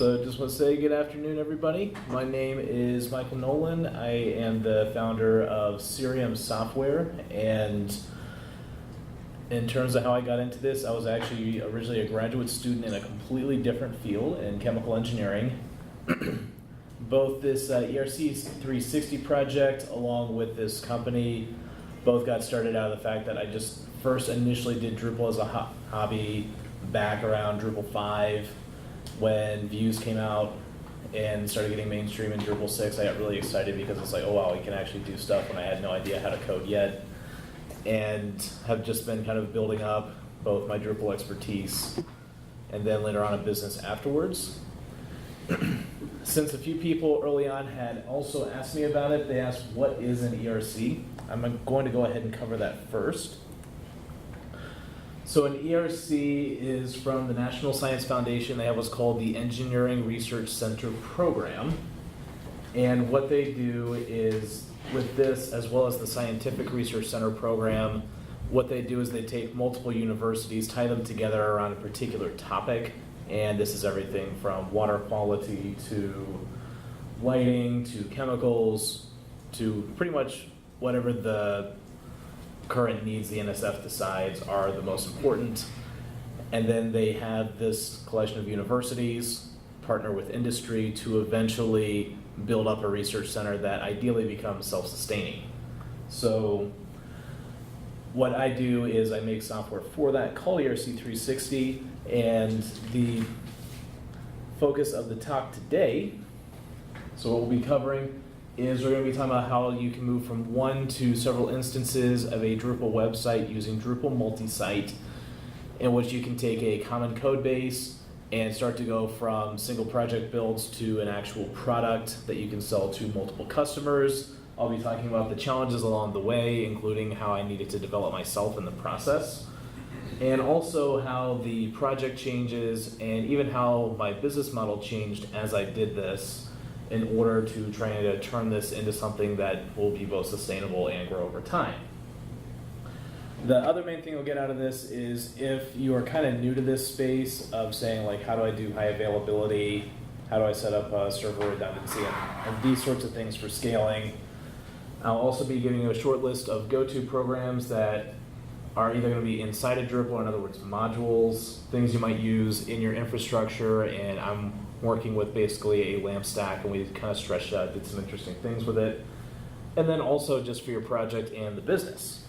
So just want to say good afternoon, everybody. My name is Michael Nolan. I am the founder of Cerium Software, and in terms of how I got into this, I was actually originally a graduate student in a completely different field in chemical engineering. Both this ERC360 project along with this company both got started out of the fact that I just first initially did Drupal as a hobby back around Drupal 5 when Views came out and started getting mainstream in Drupal 6. I got really excited because it's like, oh wow, we can actually do stuff when I had no idea how to code yet, and have just been kind of building up both my Drupal expertise and then later on a business afterwards. Since a few people early on had also asked me about it, they asked what is an ERC? I'm going to go ahead and cover that first. So an ERC is from the National Science Foundation. They have what's called the Engineering Research Center program. And what they do is, with this as well as the Scientific Research Center program, what they do is they take multiple universities, tie them together around a particular topic. And this is everything from water quality to lighting to chemicals to pretty much whatever the current needs the NSF decides are the most important. And then they have this collection of universities partner with industry to eventually build up a research center that ideally becomes self-sustaining. So what I do is I make software for that called ERC360, and the focus of the talk today, so what we'll be covering is we're going to be talking about how you can move from one to several instances of a Drupal website using Drupal Multisite, in which you can take a common code base and start to go from single project builds to an actual product that you can sell to multiple customers. I'll be talking about the challenges along the way, including how I needed to develop myself in the process, and also how the project changes and even how my business model changed as I did this in order to try to turn this into something that will be both sustainable and grow over time. The other main thing we'll get out of this is if you are kind of new to this space of saying like, how do I do high availability? How do I set up server redundancy and these sorts of things for scaling? I'll also be giving you a short list of go-to programs that are either going to be inside of Drupal, in other words, modules, things you might use in your infrastructure, and I'm working with basically a LAMP stack, and we kind of stretched out, did some interesting things with it. And then also just for your project and the business.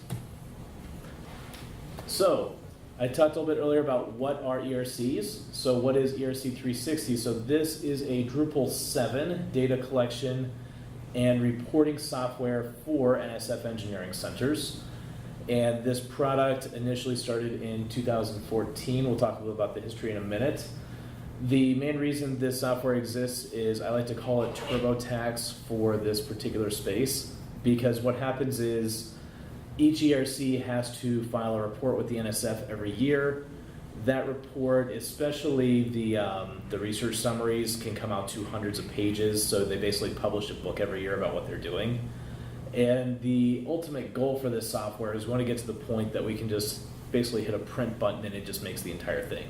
So, I talked a little bit earlier about what are ERCs. So what is ERC360? So this is a Drupal 7 data collection and reporting software for NSF Engineering Centers. And this product initially started in 2014. We'll talk a little about the history in a minute. The main reason this software exists is I like to call it TurboTax for this particular space, because what happens is each ERC has to file a report with the NSF every year. That report, especially the research summaries, can come out to hundreds of pages, so they basically publish a book every year about what they're doing. And the ultimate goal for this software is we want to get to the point that we can just basically hit a print button and it just makes the entire thing.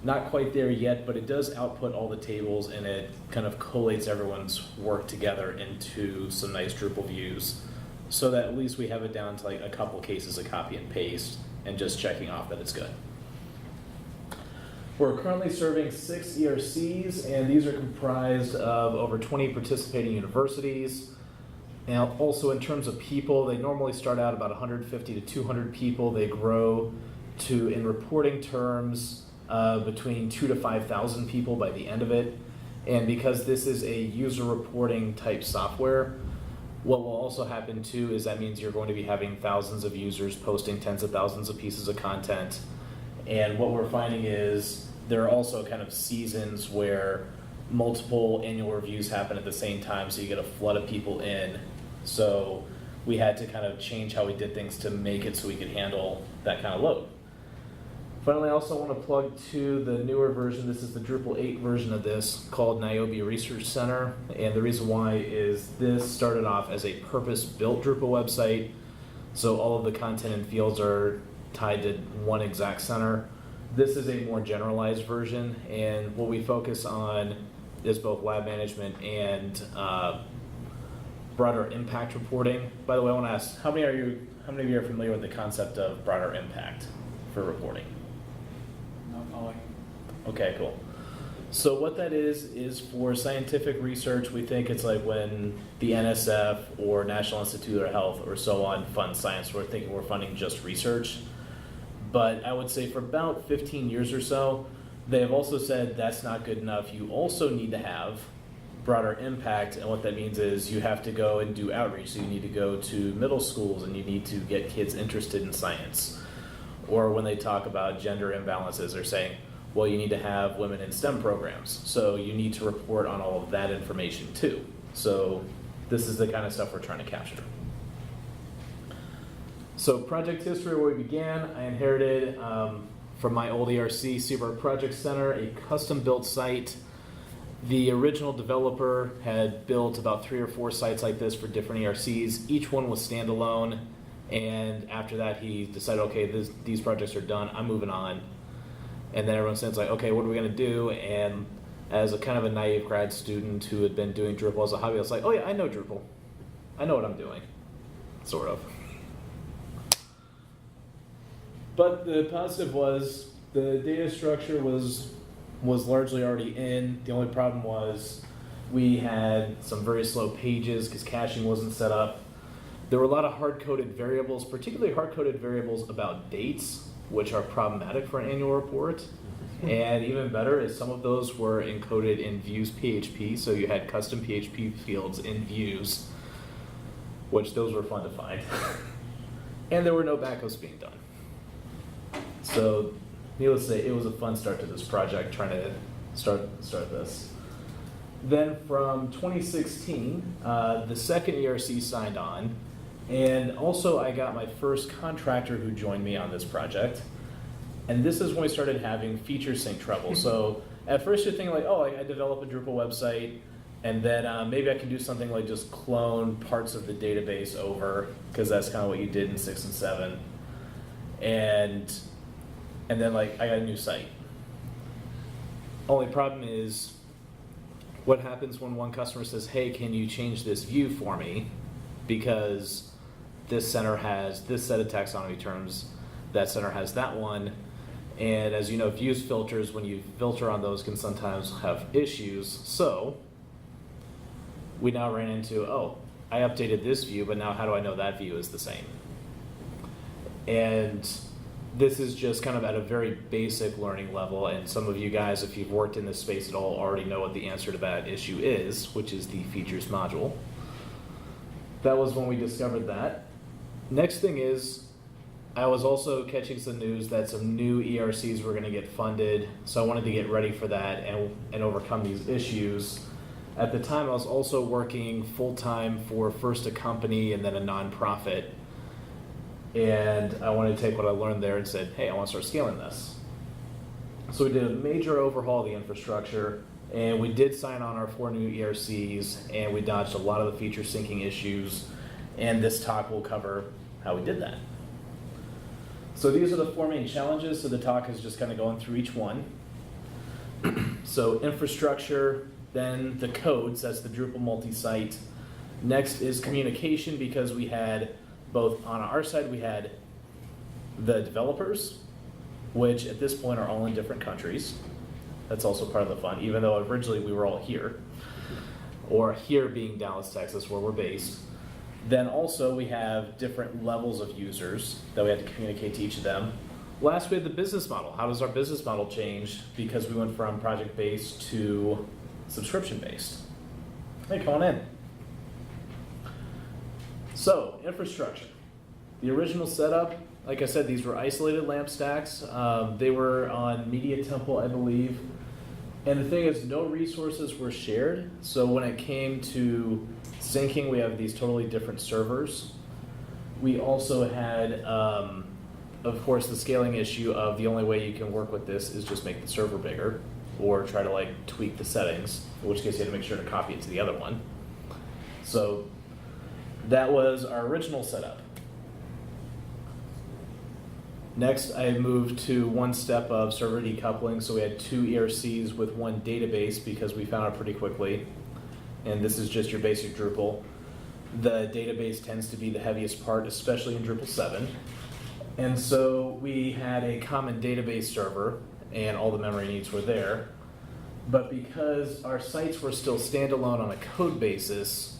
Not quite there yet, but it does output all the tables and it kind of collates everyone's work together into some nice Drupal views so that at least we have it down to like a couple cases of copy and paste and just checking off that it's good. We're currently serving 6 ERCs, and these are comprised of over 20 participating universities. Now, also in terms of people, they normally start out about 150 to 200 people. They grow to, in reporting terms, between 2,000 to 5,000 people by the end of it. And because this is a user reporting type software, what will also happen too is that means you're going to be having thousands of users posting tens of thousands of pieces of content. And what we're finding is there are also kind of seasons where multiple annual reviews happen at the same time, so you get a flood of people in. So we had to kind of change how we did things to make it so we could handle that kind of load. Finally, I also want to plug to the newer version. This is the Drupal 8 version of this called Niobe Research Center. And the reason why is this started off as a purpose-built Drupal website. So all of the content and fields are tied to one exact center. This is a more generalized version, and what we focus on is both lab management and broader impact reporting. By the way, I want to ask, how many of you are familiar with the concept of broader impact for reporting? No. Okay, cool. So what that is for scientific research, we think it's like when the NSF or National Institute of Health or so on fund science, we're thinking we're funding just research. But I would say for about 15 years or so, they have also said that's not good enough. You also need to have broader impact, and what that means is you have to go and do outreach. So you need to go to middle schools and you need to get kids interested in science. Or when they talk about gender imbalances, they're saying, well, you need to have women in STEM programs. So you need to report on all of that information too. So this is the kind of stuff we're trying to capture. So project history, where we began, I inherited from my old ERC, Seaburg Project Center, a custom-built site. The original developer had built about 3 or 4 sites like this for different ERCs. Each one was standalone, and after that he decided, okay, these projects are done, I'm moving on. And then everyone says, like, okay, what are we gonna do? And as a kind of a naive grad student who had been doing Drupal as a hobby, I was like, oh yeah, I know Drupal. I know what I'm doing, sort of. But the positive was the data structure was largely already in. The only problem was we had some very slow pages because caching wasn't set up. There were a lot of hard-coded variables, particularly hard-coded variables about dates, which are problematic for an annual report. And even better is some of those were encoded in views PHP, so you had custom PHP fields in views, which those were fun to find. And there were no backups being done. So, needless to say, it was a fun start to this project, trying to start this. Then from 2016, the second ERC signed on, and also I got my first contractor who joined me on this project. And this is when we started having feature sync trouble. So at first you're thinking like, oh, I develop a Drupal website, and then maybe I can do something like just clone parts of the database over, because that's kind of what you did in 6 and 7. And then like I got a new site. Only problem is what happens when one customer says, hey, can you change this view for me? Because this center has this set of taxonomy terms, that center has that one. And as you know, views filters, when you filter on those, can sometimes have issues. So we now ran into, oh, I updated this view, but now how do I know that view is the same? And this is just kind of at a very basic learning level, and some of you guys, if you've worked in this space at all, already know what the answer to that issue is, which is the features module. That was when we discovered that. Next thing is, I was also catching some news that some new ERCs were going to get funded, so I wanted to get ready for that and overcome these issues. At the time, I was also working full-time for first a company and then a nonprofit. And I wanted to take what I learned there and said, hey, I want to start scaling this. So we did a major overhaul of the infrastructure, and we did sign on our 4 new ERCs, and we dodged a lot of the feature syncing issues, and this talk will cover how we did that. So these are the 4 main challenges, so the talk is just kind of going through each one. So infrastructure, then the codes, that's the Drupal Multisite. Next is communication, because we had both on our side, we had the developers, which at this point are all in different countries. That's also part of the fun, even though originally we were all here, or here being Dallas, Texas, where we're based. Then also we have different levels of users that we had to communicate to each of them. Last, we had the business model. How does our business model change? Because we went from project-based to subscription-based. Hey, come on in. So, infrastructure. The original setup, like I said, these were isolated lamp stacks. They were on Media Temple, I believe. And the thing is, no resources were shared. So when it came to syncing, we have these totally different servers. We also had, of course, the scaling issue of the only way you can work with this is just make the server bigger or try to like tweak the settings, in which case you had to make sure to copy it to the other one. So that was our original setup. Next, I moved to one step of server decoupling. So we had 2 ERCs with one database because we found it pretty quickly. And this is just your basic Drupal. The database tends to be the heaviest part, especially in Drupal 7. And so we had a common database server and all the memory needs were there. But because our sites were still standalone on a code basis,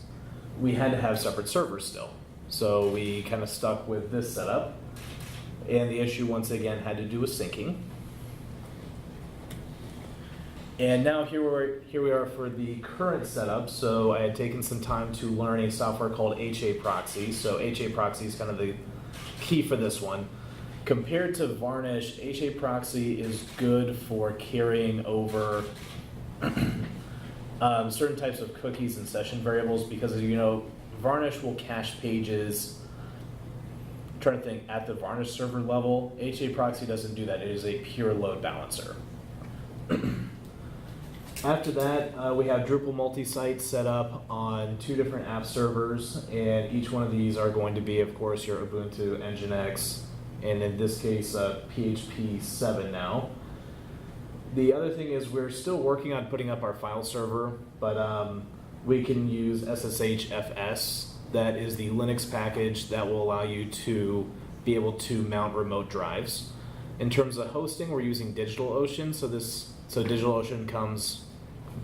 we had to have separate servers still. So we kind of stuck with this setup. And the issue, once again, had to do with syncing. And now here we are for the current setup. So I had taken some time to learn a software called HAProxy. So HAProxy is kind of the key for this one. Compared to Varnish, HAProxy is good for carrying over certain types of cookies and session variables because, as you know, Varnish will cache pages. I'm trying to think at the Varnish server level. HAProxy doesn't do that. It is a pure load balancer. After that, we have Drupal Multisite set up on 2 different app servers, and each one of these are going to be, of course, your Ubuntu, Nginx, and in this case, PHP 7 now. The other thing is we're still working on putting up our file server, but we can use SSHFS. That is the Linux package that will allow you to be able to mount remote drives. In terms of hosting, we're using DigitalOcean, so DigitalOcean comes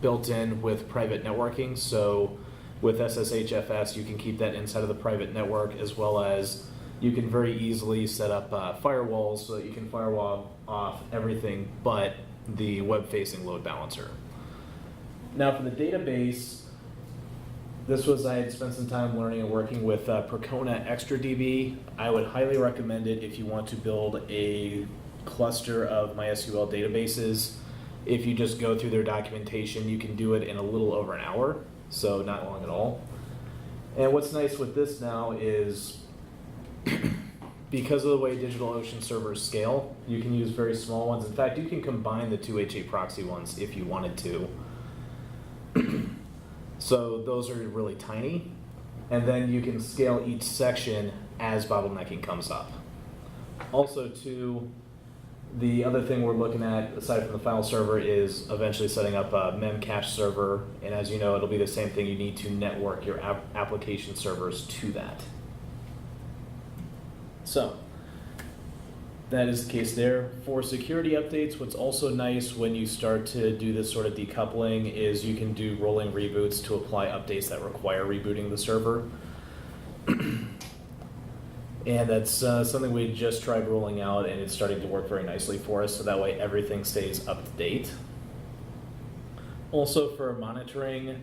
built in with private networking. So with SSHFS, you can keep that inside of the private network, as well as you can very easily set up firewalls so that you can firewall off everything but the web-facing load balancer. Now for the database, I had spent some time learning and working with Percona ExtraDB. I would highly recommend it if you want to build a cluster of MySQL databases. If you just go through their documentation, you can do it in a little over an hour, so not long at all. And what's nice with this now is because of the way DigitalOcean servers scale, you can use very small ones. In fact, you can combine the 2 HAProxy ones if you wanted to. So those are really tiny. And then you can scale each section as bottlenecking comes up. Also, too, the other thing we're looking at, aside from the file server, is eventually setting up a memcache server. And as you know, it'll be the same thing. You need to network your application servers to that. So that is the case there. For security updates, what's also nice when you start to do this sort of decoupling is you can do rolling reboots to apply updates that require rebooting the server. And that's something we just tried rolling out, and it's starting to work very nicely for us, so that way everything stays up to date. Also for monitoring,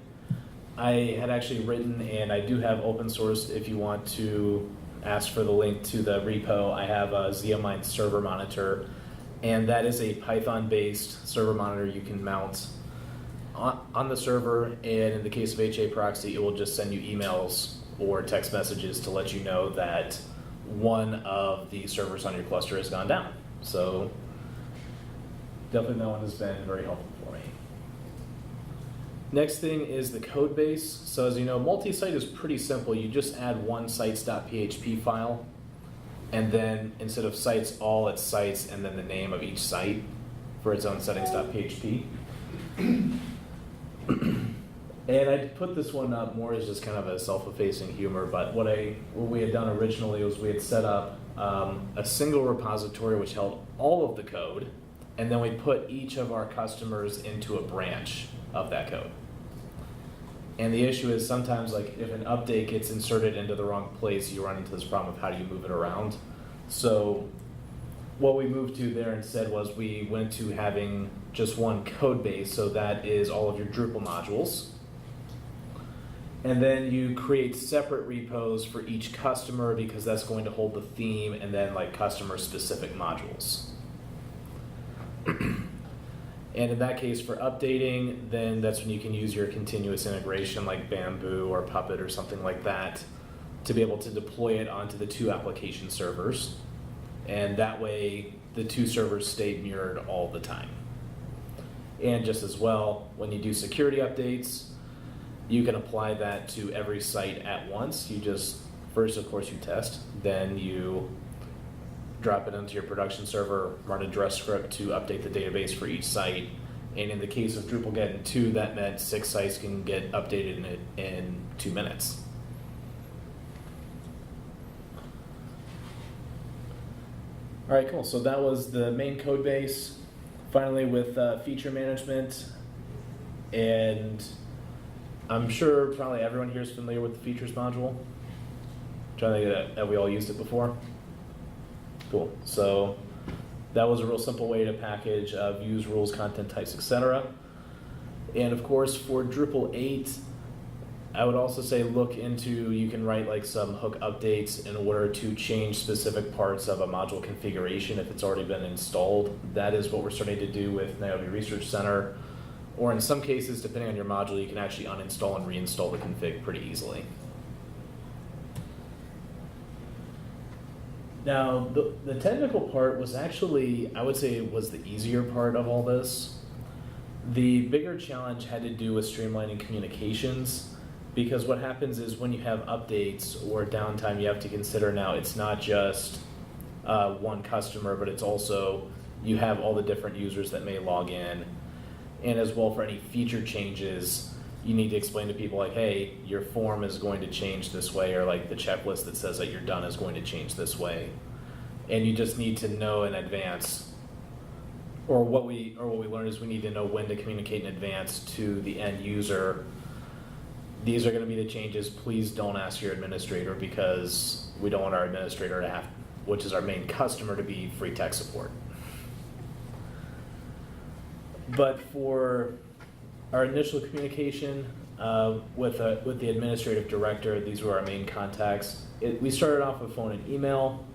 I had actually written, and I do have open source if you want to ask for the link to the repo. I have a Zeomine server monitor, and that is a Python-based server monitor you can mount on the server, and in the case of HAProxy, it will just send you emails or text messages to let you know that one of the servers on your cluster has gone down. So definitely that one has been very helpful for me. Next thing is the code base. So as you know, multi-site is pretty simple. You just add one sites.php file, and then instead of sites all, it's sites and then the name of each site for its own settings.php. And I put this one up more as just kind of a self-effacing humor, but what we had done originally was we had set up a single repository which held all of the code, and then we put each of our customers into a branch of that code. And the issue is sometimes, like, if an update gets inserted into the wrong place, you run into this problem of how do you move it around. So what we moved to there instead was we went to having just one code base, so that is all of your Drupal modules. And then you create separate repos for each customer because that's going to hold the theme and then like customer specific modules. And in that case, for updating, then that's when you can use your continuous integration like Bamboo or Puppet or something like that to be able to deploy it onto the 2 application servers. And that way, the 2 servers stay mirrored all the time. And just as well, when you do security updates, you can apply that to every site at once. You just, first of course you test, then you drop it into your production server, run a address script to update the database for each site. And in the case of Drupal getting 2, that meant 6 sites can get updated in 2 minutes. All right, cool. So that was the main code base. Finally, with feature management, and I'm sure probably everyone here is familiar with the features module. Trying to think that we all used it before. Cool. So that was a real simple way to package views, rules, content types, etc. And of course, for Drupal 8, I would also say look into, you can write like some hook updates in order to change specific parts of a module configuration if it's already been installed. That is what we're starting to do with NSF Research Center. Or in some cases, depending on your module, you can actually uninstall and reinstall the config pretty easily. Now, the technical part was actually, I would say, was the easier part of all this. The bigger challenge had to do with streamlining communications, because what happens is when you have updates or downtime, you have to consider now it's not just one customer, but it's also, you have all the different users that may log in. And as well, for any feature changes, you need to explain to people like, hey, your form is going to change this way, or like the checklist that says that you're done is going to change this way. And you just need to know in advance, or what we learned is we need to know when to communicate in advance to the end user. These are going to be the changes. Please don't ask your administrator, because we don't want our administrator to have, which is our main customer, to be free tech support. But for our initial communication with the administrative director, these were our main contacts. We started off with phone and email.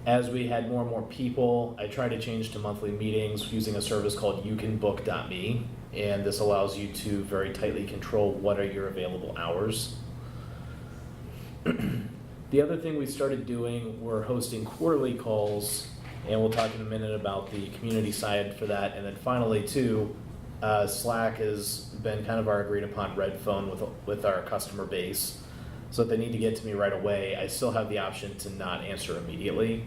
As we had more and more people, I tried to change to monthly meetings using a service called youcanbook.me, and this allows you to very tightly control what are your available hours. The other thing we started doing were hosting quarterly calls, and we'll talk in a minute about the community side for that. And then finally, too, Slack has been kind of our agreed upon red phone with our customer base. So if they need to get to me right away, I still have the option to not answer immediately,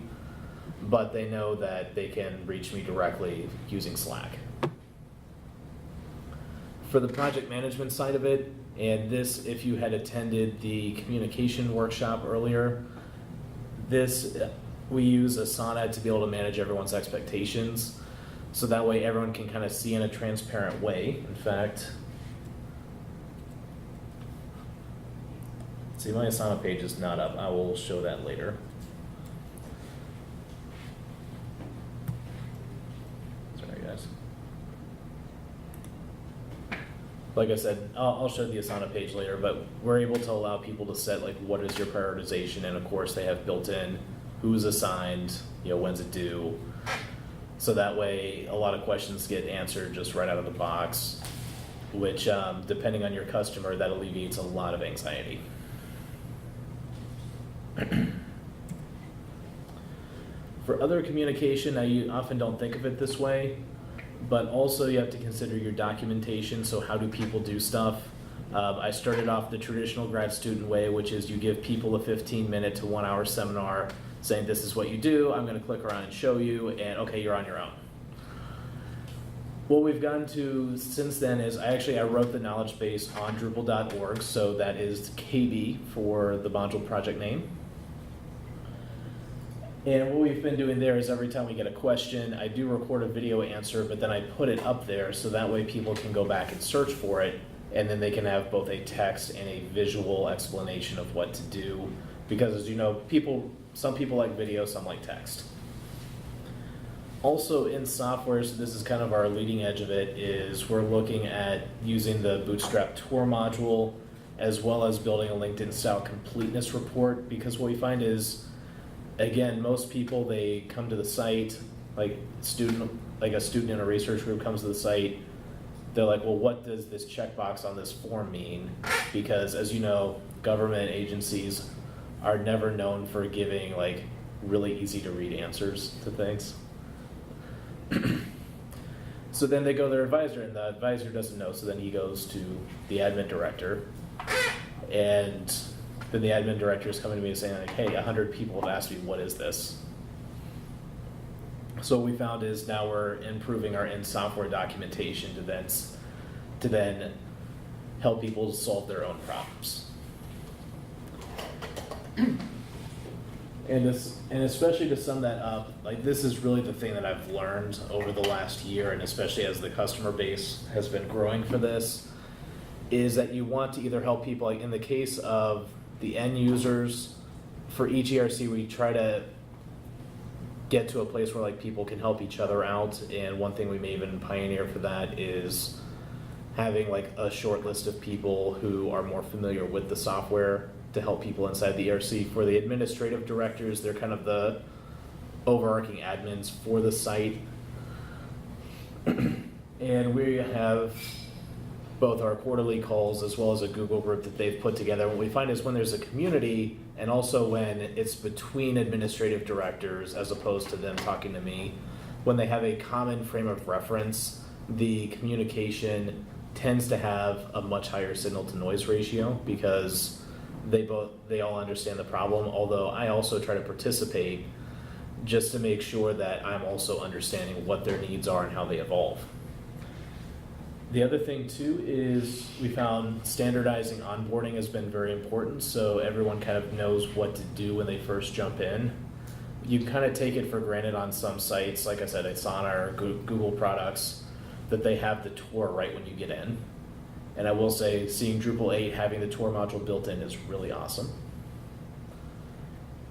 but they know that they can reach me directly using Slack. For the project management side of it, and this, if you had attended the communication workshop earlier, we use Asana to be able to manage everyone's expectations. So that way everyone can kind of see in a transparent way. In fact, see, my Asana page is not up. I will show that later. Sorry, guys. Like I said, I'll show the Asana page later, but we're able to allow people to set like what is your prioritization, and of course they have built in who's assigned, when's it due. So that way a lot of questions get answered just right out of the box, which depending on your customer, that alleviates a lot of anxiety. For other communication, now you often don't think of it this way, but also you have to consider your documentation. So how do people do stuff? I started off the traditional grad student way, which is you give people a 15-minute to 1-hour seminar saying this is what you do, I'm going to click around and show you, and okay, you're on your own. What we've gotten to since then is I wrote the knowledge base on Drupal.org, so that is KB for the module project name. And what we've been doing there is every time we get a question, I do record a video answer, but then I put it up there so that way people can go back and search for it, and then they can have both a text and a visual explanation of what to do. Because as you know, some people like video, some like text. Also in software, so this is kind of our leading edge of it, is we're looking at using the Bootstrap Tour module as well as building a LinkedIn style completeness report, because what we find is, again, most people, they come to the site, like a student in a research group comes to the site, they're like, well, what does this checkbox on this form mean? Because as you know, government agencies are never known for giving like really easy to read answers to things. So then they go to their advisor, and the advisor doesn't know, so then he goes to the admin director, and then the admin director is coming to me and saying like, hey, 100 people have asked me, what is this? So what we found is now we're improving our in-software documentation to then help people solve their own problems. And especially to sum that up, like this is really the thing that I've learned over the last year, and especially as the customer base has been growing for this, is that you want to either help people, like in the case of the end users, for each ERC we try to get to a place where like people can help each other out, and one thing we may even pioneer for that is having like a short list of people who are more familiar with the software to help people inside the ERC. For the administrative directors, they're kind of the overarching admins for the site. And we have both our quarterly calls as well as a Google group that they've put together. What we find is when there's a community, and also when it's between administrative directors as opposed to them talking to me, when they have a common frame of reference, the communication tends to have a much higher signal to noise ratio because they all understand the problem, although I also try to participate just to make sure that I'm also understanding what their needs are and how they evolve. The other thing too is we found standardizing onboarding has been very important, so everyone kind of knows what to do when they first jump in. You kind of take it for granted on some sites, like I said, it's on our Google products, that they have the tour right when you get in. And I will say, seeing Drupal 8 having the tour module built in is really awesome.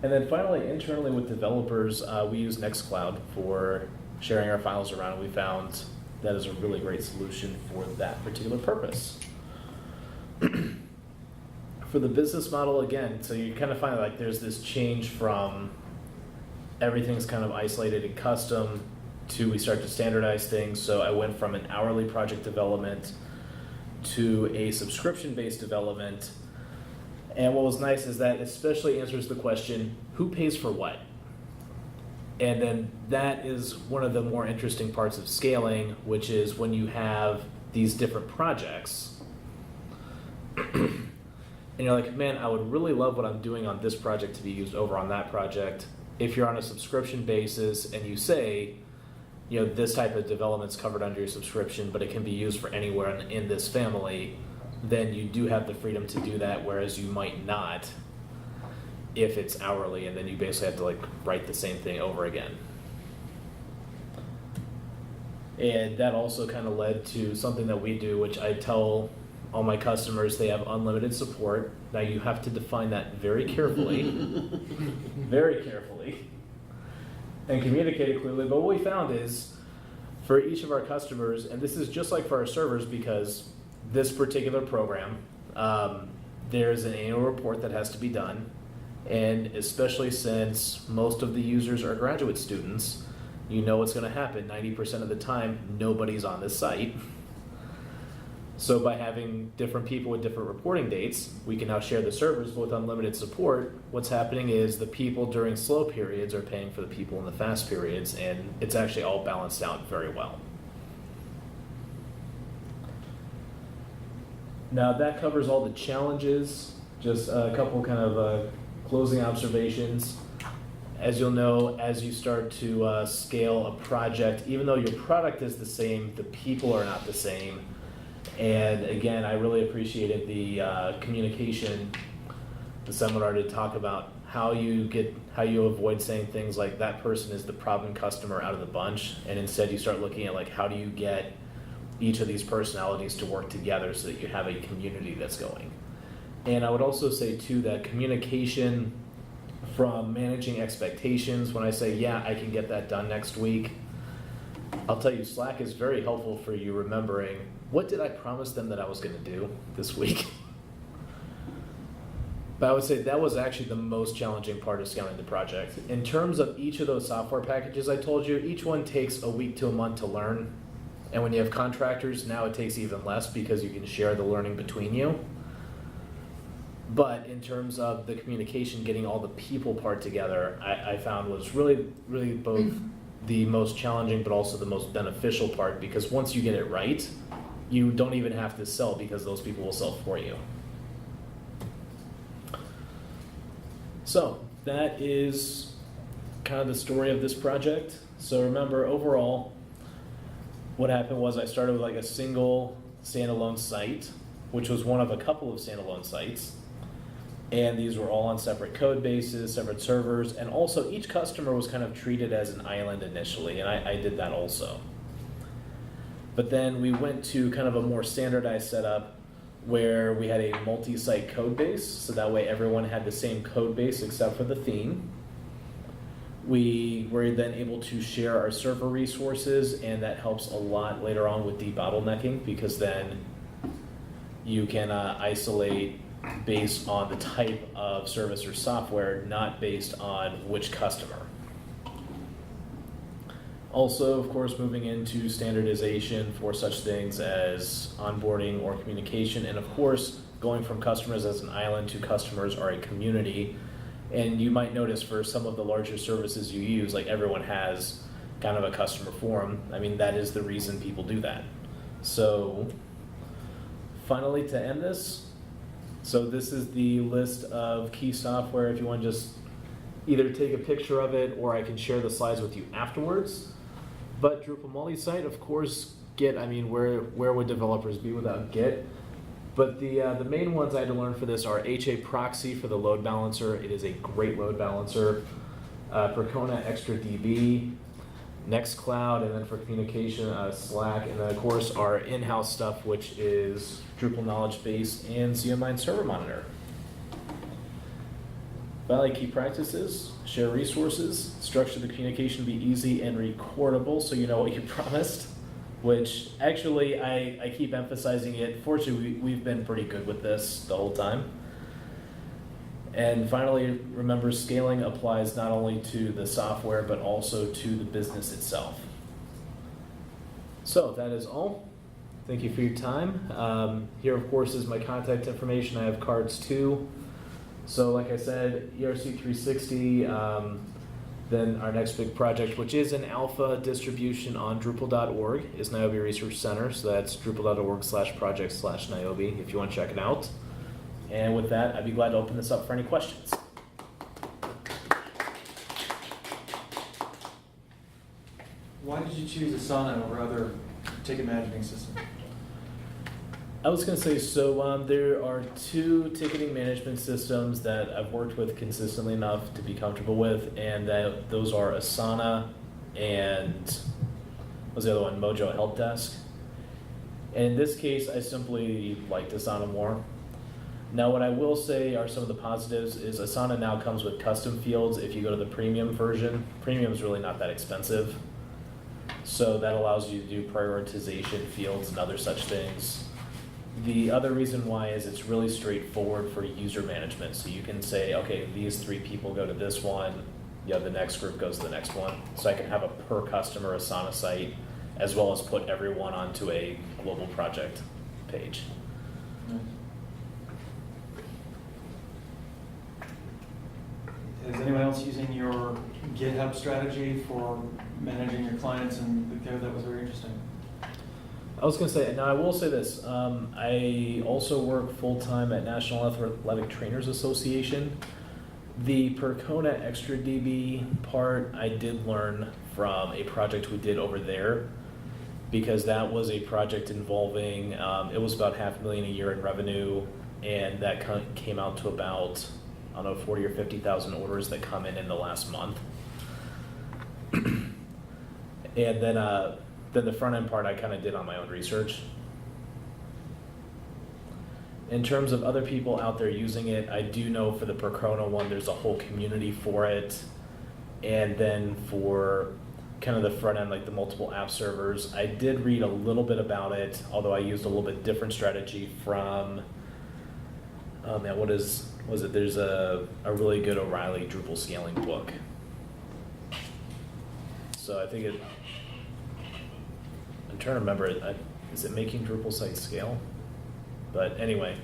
And then finally, internally with developers, we use Nextcloud for sharing our files around, and we found that is a really great solution for that particular purpose. For the business model, again, so you kind of find like there's this change from everything's kind of isolated and custom to we start to standardize things. So I went from an hourly project development to a subscription-based development. And what was nice is that especially answers the question, who pays for what? And then that is one of the more interesting parts of scaling, which is when you have these different projects. And you're like, man, I would really love what I'm doing on this project to be used over on that project. If you're on a subscription basis and you say, you know, this type of development's covered under your subscription, but it can be used for anywhere in this family, then you do have the freedom to do that, whereas you might not if it's hourly, and then you basically have to like write the same thing over again. And that also kind of led to something that we do, which I tell all my customers they have unlimited support. Now you have to define that very carefully, very carefully, and communicate it clearly. But what we found is for each of our customers, and this is just like for our servers, because this particular program, there's an annual report that has to be done. And especially since most of the users are graduate students, you know what's going to happen. 90% of the time, nobody's on this site. So by having different people with different reporting dates, we can now share the servers with unlimited support. What's happening is the people during slow periods are paying for the people in the fast periods, and it's actually all balanced out very well. Now that covers all the challenges. Just a couple kind of closing observations. As you'll know, as you start to scale a project, even though your product is the same, the people are not the same. And again, I really appreciated the communication, the seminar, to talk about how you avoid saying things like that person is the problem customer out of the bunch, and instead you start looking at like how do you get each of these personalities to work together so that you have a community that's going. And I would also say too that communication from managing expectations, when I say, yeah, I can get that done next week, I'll tell you Slack is very helpful for you remembering, what did I promise them that I was going to do this week? But I would say that was actually the most challenging part of scaling the project. In terms of each of those software packages I told you, each one takes a week to a month to learn. And when you have contractors, now it takes even less because you can share the learning between you. But in terms of the communication, getting all the people part together, I found was really, really both the most challenging but also the most beneficial part, because once you get it right, you don't even have to sell because those people will sell for you. So that is kind of the story of this project. So remember, overall, what happened was I started with like a single standalone site, which was one of a couple of standalone sites. And these were all on separate code bases, separate servers, and also each customer was kind of treated as an island initially, and I did that also. But then we went to kind of a more standardized setup where we had a multi-site code base, so that way everyone had the same code base except for the theme. We were then able to share our server resources, and that helps a lot later on with debottlenecking, because then you can isolate based on the type of service or software, not based on which customer. Also, of course, moving into standardization for such things as onboarding or communication, and of course, going from customers as an island to customers are a community. And you might notice for some of the larger services you use, like everyone has kind of a customer forum. I mean, that is the reason people do that. So, finally, to end this, so this is the list of key software. If you want to just either take a picture of it or I can share the slides with you afterwards. But Drupal Multisite, of course, Git, I mean, where would developers be without Git? But the main ones I had to learn for this are HAProxy for the load balancer. It is a great load balancer. Percona ExtraDB, Nextcloud, and then for communication, Slack, and then of course our in-house stuff, which is Drupal Knowledge Base and CMind Server Monitor. Finally, key practices: share resources, structure the communication to be easy and recordable, so you know what you promised. Which actually I keep emphasizing it. Fortunately, we've been pretty good with this the whole time. And finally, remember, scaling applies not only to the software, but also to the business itself. So that is all. Thank you for your time. Here, of course, is my contact information. I have cards too. So like I said, ERC360, then our next big project, which is an alpha distribution on Drupal.org, is Niobe Research Center. So that's drupal.org/project/Niobe if you want to check it out. And with that, I'd be glad to open this up for any questions. Why did you choose Asana over other ticket management systems? I was going to say, so there are two ticketing management systems that I've worked with consistently enough to be comfortable with, and those are Asana and what was the other one? Mojo Help Desk. And in this case, I simply liked Asana more. Now, what I will say are some of the positives is Asana now comes with custom fields if you go to the premium version. Premium is really not that expensive. So that allows you to do prioritization fields and other such things. The other reason why is it's really straightforward for user management. So you can say, okay, these 3 people go to this one, the next group goes to the next one. So I can have a per customer Asana site, as well as put everyone onto a global project page. Is anyone else using your GitHub strategy for managing your clients and the code? That was very interesting. I was going to say, now I will say this, I also work full-time at National Athletic Trainers Association. The Percona ExtraDB part I did learn from a project we did over there, because that was a project involving, it was about $500,000 a year in revenue, and that came out to about, I don't know, 40 or 50,000 orders that come in the last month. And then the front end part I kind of did on my own research. In terms of other people out there using it, I do know for the Percona one, there's a whole community for it. And then for kind of the front end, like the multiple app servers, I did read a little bit about it, although I used a little bit different strategy from, was it? There's a really good O'Reilly Drupal scaling book. So I think I'm trying to remember, is it Making Drupal Sites Scale? But anyway.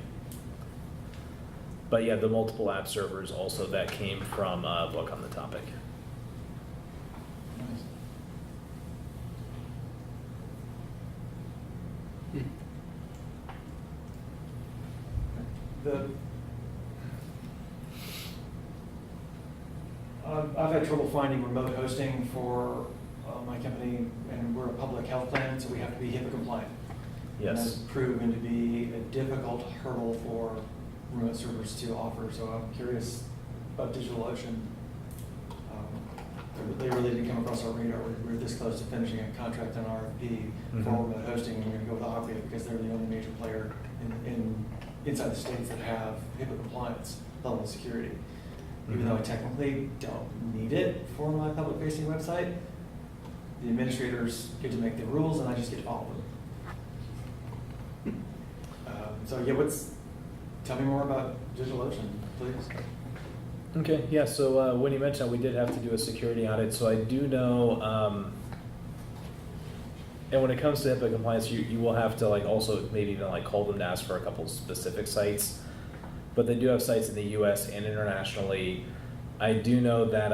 But yeah, the multiple app servers also, that came from a book on the topic. Nice. I've had trouble finding remote hosting for my company, and we're a public health plan, so we have to be HIPAA compliant. And that's Yes. proven to be a difficult hurdle for remote servers to offer, so I'm curious about DigitalOcean. They really didn't come across our radar. We're this close to finishing a contract on RFP for Mhm. remote hosting, and we're gonna go with Opera because they're the only major player inside the states that have HIPAA compliance level of security. Even though I technically don't need it for my public-facing website, the administrators get to make the rules, and I just get to follow them. So yeah, tell me more about DigitalOcean, please. Okay, yeah, so when you mentioned we did have to do a security audit, so I do know, and when it comes to HIPAA compliance, you will have to like also maybe even like call them to ask for a couple specific sites. But they do have sites in the US and internationally. I do know that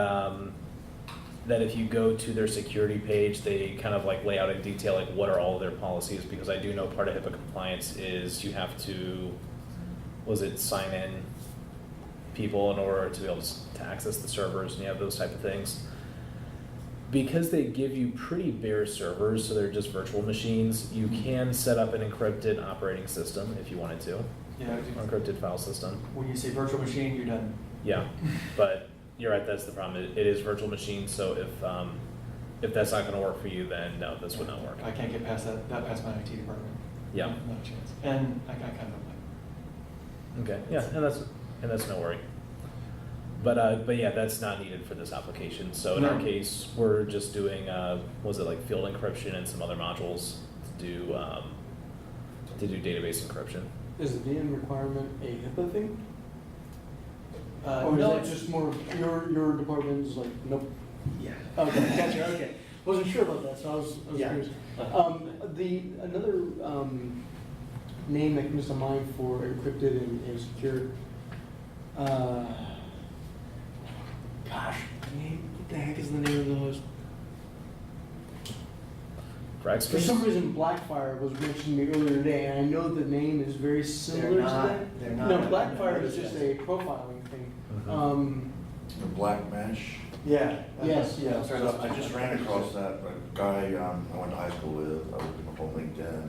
that if you go to their security page, they kind of like lay out in detail like what are all of their policies, because I do know part of HIPAA compliance is you have to, sign in people in order to be able to access the servers, and you have those type of things. Because they give you pretty bare servers, so they're just virtual machines, you can set up an encrypted operating system if you wanted to, Yeah, or encrypted file system. when you say virtual machine, you're done. Yeah, but you're right, that's the problem. It is virtual machines, so if that's not gonna work for you, then no, this would not work. I can't get past that past my IT department. Yeah. Not a chance. And I kind of don't like. Okay, yeah, and that's no worry. But yeah, that's not needed for this application. So in our No. case, we're just doing, like field encryption and some other modules to do database encryption. Is the VM requirement a HIPAA thing? Or is No, that just more, your department is like, nope? Yeah. Okay, gotcha, okay. Wasn't sure about that, so I was Yeah. curious. Another name that comes to mind for encrypted and secure, what the heck is the name of those? For some reason, Blackfire was mentioned to me earlier today, and I know the name is very similar to that. They're not. No, Blackfire is just a profiling thing. Mhm. The black mesh. Yeah. Yes. Yeah, sorry. So I just ran across that, a guy I went to high school with, I looked him up on LinkedIn.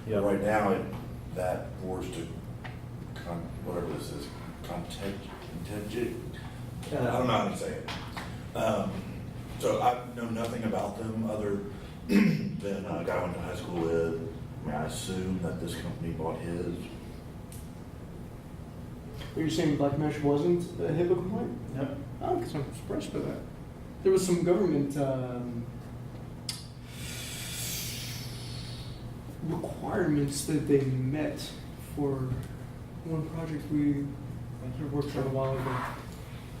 Yep. Right now, that forced to, whatever this is, contingent, I don't know how to say it. So I know nothing about them other than a guy I went to high school with. I mean, I assume that this company bought his. Are you saying Black Mesh wasn't HIPAA compliant? No. Oh, because I'm surprised by that. There was some government requirements that they met for one project we worked on a while ago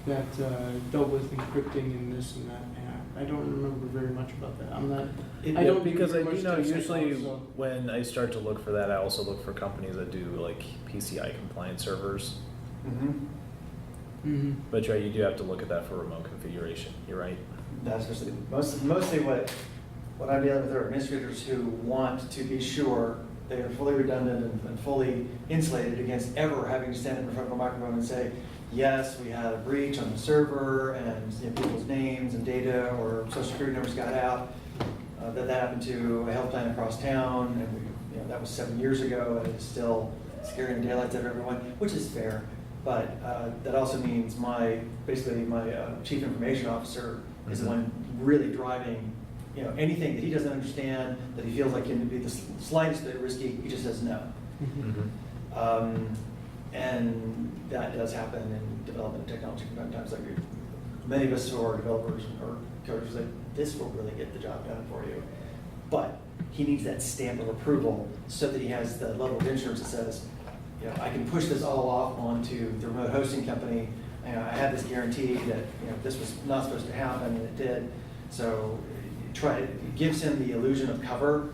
that dealt with encrypting and this and that. And I don't remember very much about that. I'm not. I don't do because I very do much know tech usually stuff, so. when I start to look for that, I also look for companies that do like PCI compliant servers. Mm-hmm. Mhm. But right, you do have to look at that for remote configuration. You're right. That's mostly what I'm dealing with are administrators who want to be sure they are fully redundant and fully insulated against ever having to stand in front of a microphone and say, yes, we had a breach on the server and people's names and data or social security numbers got out. That happened to a health plan across town, and that was 7 years ago, and it's still scaring the daylights out of everyone, which is fair. But that also means my chief information officer is the one really driving, anything that he doesn't understand, that he feels like can be the slightest bit risky, he just says no. Mm-hmm. And that does happen in development and technology sometimes. Like many of us who are developers or coders, like this will really get the job done for you. But he needs that stamp of approval so that he has the level of insurance that says, I can push this all off onto the remote hosting company. I have this guarantee that this was not supposed to happen, and it did. So it gives him the illusion of cover.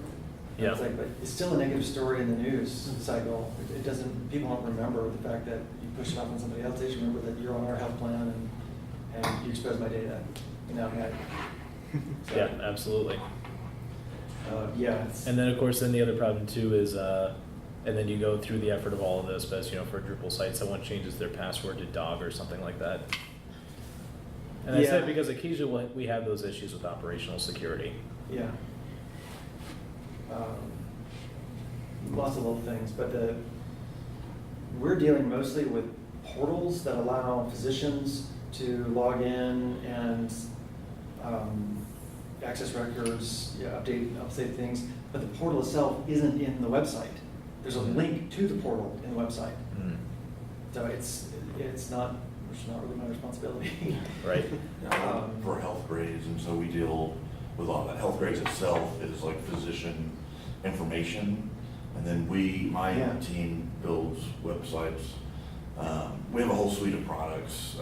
Yeah. It's like, but it's still a negative story in the news cycle. It doesn't. People don't remember the fact that you push it off on somebody else. They just remember that you're on our health plan and you expose my data. So, Yeah, absolutely. Yeah. And then of course, then the other problem too is, and then you go through the effort of all of this, but for a Drupal site, someone changes their password to dog or something like that. And I say Yeah. because occasionally we have those issues with operational security. Yeah. Lots of little things, but we're dealing mostly with portals that allow physicians to log in and access records, update things, but the portal itself isn't in the website. There's a link to the portal in the website. Mm. So it's not really my responsibility. Right. For health grades, and so we deal with all that. Health grades itself is like physician information, and then my Yeah. team builds websites. We have a whole suite of products,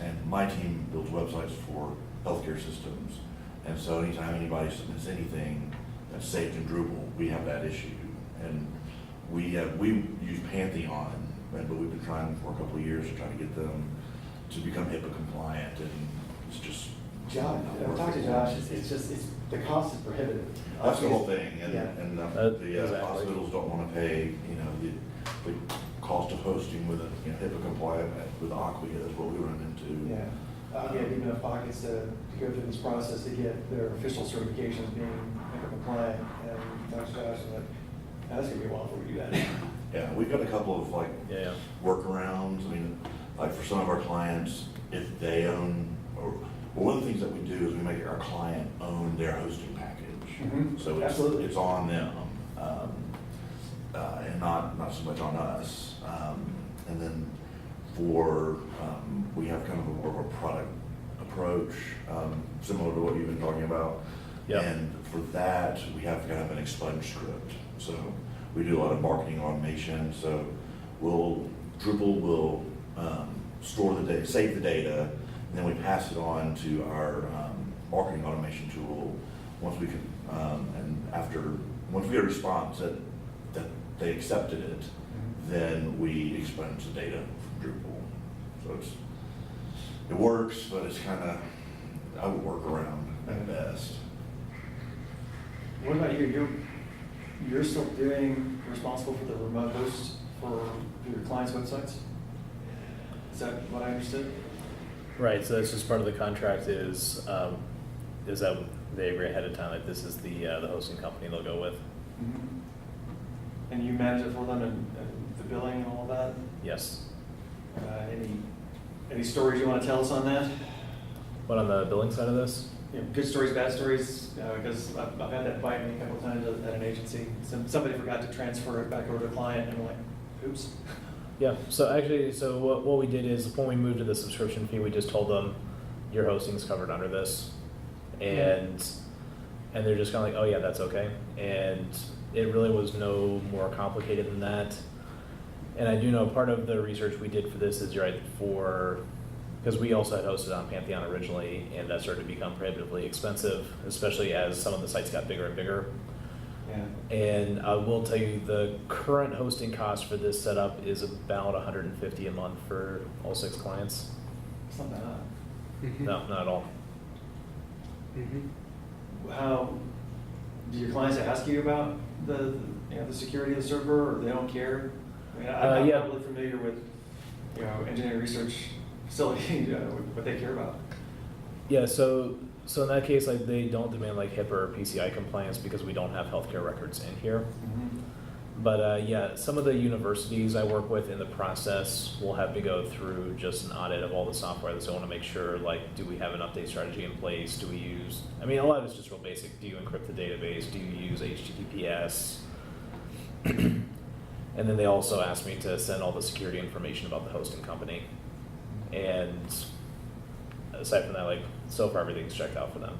and my team builds websites for healthcare systems. And so anytime anybody submits anything that's saved in Drupal, we have that issue. And we use Pantheon, but we've been trying for a couple of years to try to get them to become HIPAA compliant, and it's just. Josh, I've talked to Josh, it's the cost is prohibitive. That's the whole thing, and, Yeah. and Exactly. the hospitals don't want to pay, the cost of hosting with a HIPAA compliant with Acquia is what we run into. Yeah, I'll get deep enough pockets to go through this process to get their official certifications being HIPAA compliant, and talk to Josh, and like, that's gonna be a while before we do that. Yeah, we've got a couple of Yeah. workarounds. I mean, like for some of our clients, if they own, or one of the things that we do is we make our client own their hosting package. Mhm. So Absolutely. it's on them, and not so much on us. And then we have kind of more of a product approach, similar to what you've been talking about. Yep. And for that, we have kind of an expunge script. So we do a lot of marketing automation. So Drupal will store the data, save the data, and then we pass it on to our marketing automation tool. Once we can, once we get a response that they accepted it, then we expunge the data from Drupal. So it works, but it's kind of, I would work around at best. What about you? You're still responsible for the remote host for your clients' websites? Is that what I understood? Right, so that's just part of the contract is that they agree ahead of time that this is the hosting company they'll go with. And you manage it for them and the billing and all that? Yes. Any stories you want to tell us on that? What, on the billing side of this? Good stories, bad stories, because I've had that bite me a couple of times at an agency. Somebody forgot to transfer it back over to the client, and I'm like, oops. Yeah, so actually, what we did is when we moved to the subscription fee, we just told them your hosting's covered under this. And they're just kind of like, oh yeah, that's okay. And it really was no more complicated than that. And I do know part of the research we did for this is because we also had hosted on Pantheon originally, and that started to become prohibitively expensive, especially as some of the sites got bigger and bigger. Yeah. And I will tell you, the current hosting cost for this setup is about $150 a month for all 6 clients. It's not bad. No, not at all. How do your clients ask you about the security of the server, or they don't care? I mean, I'm Yeah. not really familiar with engineering research facility, what they care about. Yeah, so in that case, like, they don't demand like HIPAA or PCI compliance because we don't have healthcare records in here. But yeah, some of the universities I work with in the process will have me go through just an audit of all the software. So I want to make sure, like, do we have an update strategy in place? Do we use, I mean, a lot of it's just real basic. Do you encrypt the database? Do you use HTTPS? And then they also ask me to send all the security information about the hosting company. And aside from that, like, so far everything's checked out for them.